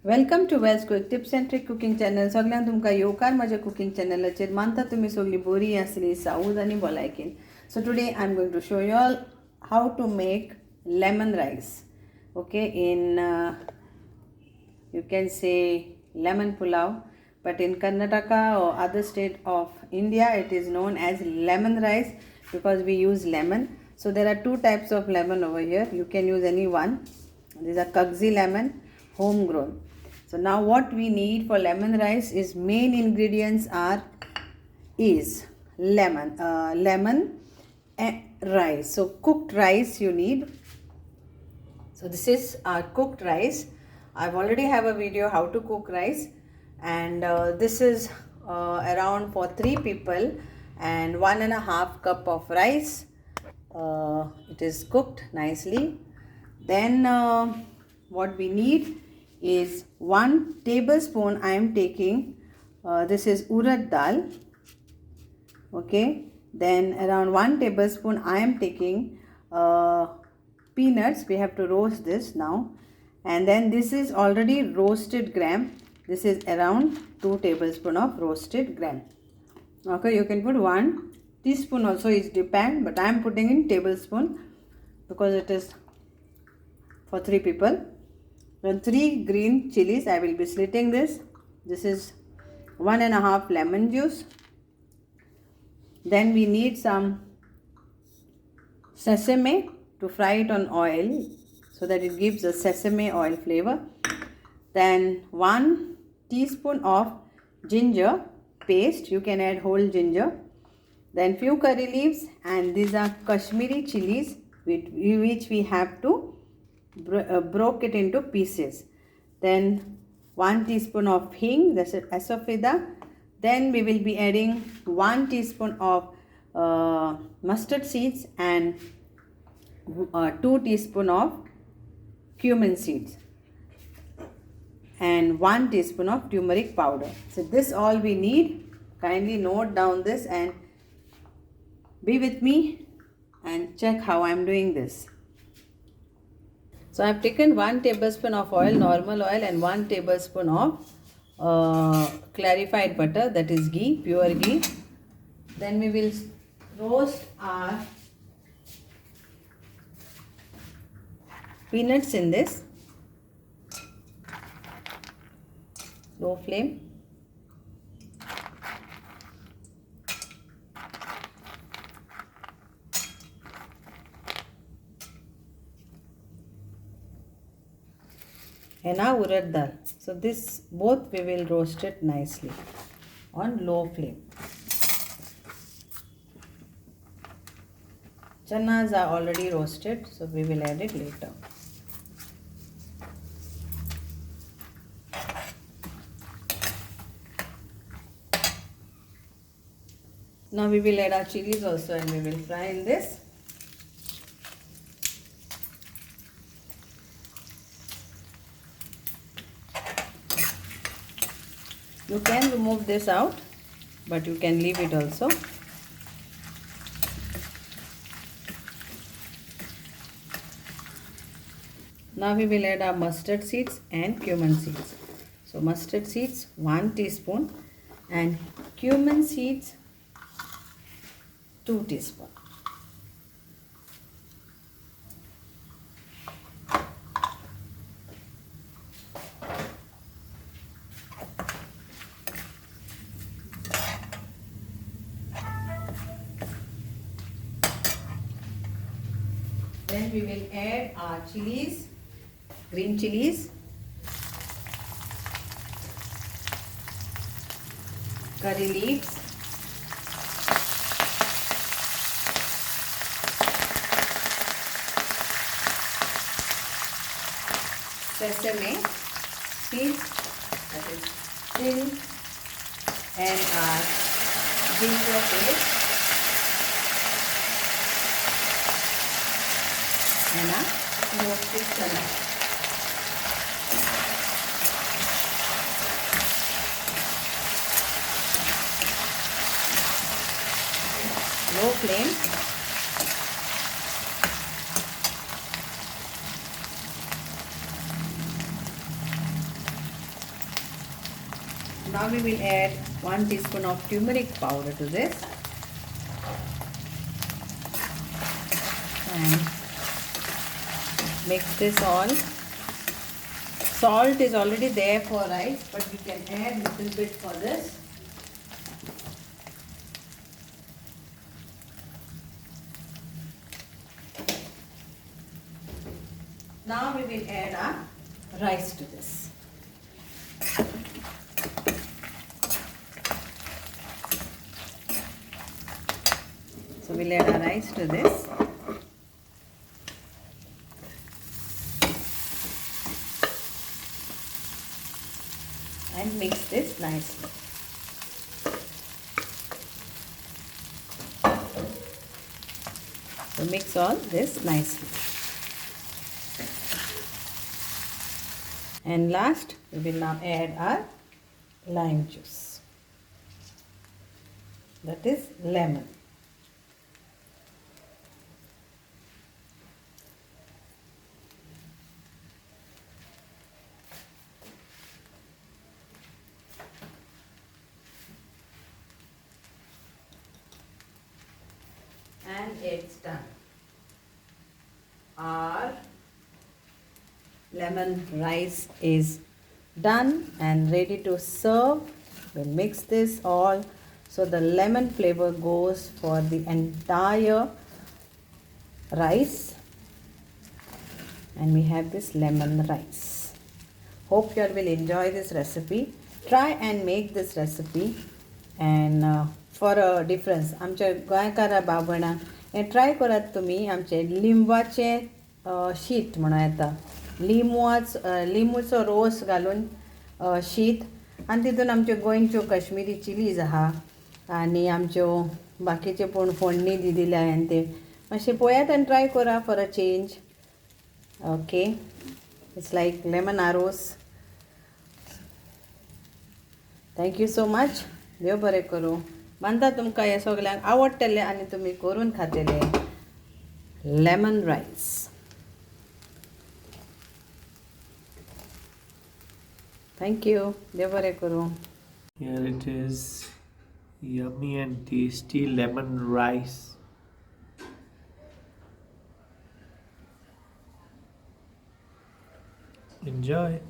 Welcome to वेल्स quick tips and trick cooking channel. सगळ्यांक तुमकां येवकार म्हज्या कुकिंग चॅनलाचेर. मानता तुमी सगळीं बरी आसली, साऊज आनी भलायकेन. So today I am going to show you all how to make lemon rice. Okay, in you can say lemon pulao, but in Karnataka or other state of India it is known as lemon rice because we use lemon. So there are two types of lemon over here. You can use any one. These are Kagzi lemon, homegrown. So now what we need for lemon rice is main ingredients is lemon and rice. So cooked rice you need. So this is our cooked rice. I've already have a video how to cook rice, and this is around for 3 people and 1.5 cup of rice. It is cooked nicely. Then what we need is 1 tablespoon I am taking. This is urad dal. Okay. Then around 1 tablespoon I am taking peanuts. We have to roast this now. And then this is already roasted gram. This is around 2 tablespoon of roasted gram. Okay, you can put 1 teaspoon also, it depends, but I am putting in tablespoon because it is for 3 people. Then 3 green chilies, I will be slitting this. This is 1.5 lemon juice. Then we need some sesame to fry it on oil so that it gives a sesame oil flavor. Then 1 teaspoon of ginger paste. You can add whole ginger. Then few curry leaves, and these are Kashmiri chilies which we have to broke it into pieces. Then 1 teaspoon of hing, that's asafoetida. Then we will be adding 1 teaspoon of mustard seeds and 2 teaspoon of cumin seeds and 1 teaspoon of turmeric powder. So this all we need. Kindly note down this and be with me and check how I am doing this. So I have taken 1 tablespoon of oil, normal oil, and 1 tablespoon of clarified butter, that is ghee, pure ghee. Then we will roast our peanuts in this. Low flame. And now urad dal. So this both we will roast it nicely on low flame. Channas are already roasted, so we will add it later. Now we will add our chilies also and we will fry in this. You can remove this out, but you can leave it also. Now we will add our mustard seeds and cumin seeds. So mustard seeds 1 teaspoon and cumin seeds 2 teaspoon. Then we will add our chilies, green chilies, curry leaves, sesame seeds, that is dill, and our ginger paste. And a roasted chana. Low flame. Now we will add 1 teaspoon of turmeric powder to this. And mix this all. Salt is already there for rice, but we can add a little bit for this. Now we will add our rice to this. So we'll add our rice to this. And mix this nicely. So mix all this nicely. And last, we will now add our lime juice. That is lemon. And it's done. Our lemon rice is done and ready to serve. We'll mix this all so the lemon flavor goes for the entire rice, and we have this lemon rice. Hope you all will enjoy this recipe. Try and make this recipe, and for a difference आमच्या गोंयकारा बाबणाक हे try करात तुमी. आमचे लिंबाचे शीत म्हणून येता, लिंबूचो रोस घालून शीत, आनी तितून आमच्यो गोंयच्यो कश्मीरी चिलीज आहा आनी आमच्यो बाकीचे पूण फोडणी दिल्या हांवें ते मातशें पळयात आनी ट्राय करा for a change. Okay, it's like lemon आरोस. Thank you so much. देव बरें करूं. मानता तुमकां हें सगल्यांक आवडटलें आनी तुमी करून खातले लेमन रायस. Thank you. देव बरें करूं. Here it is, yummy and tasty lemon rice. Enjoy.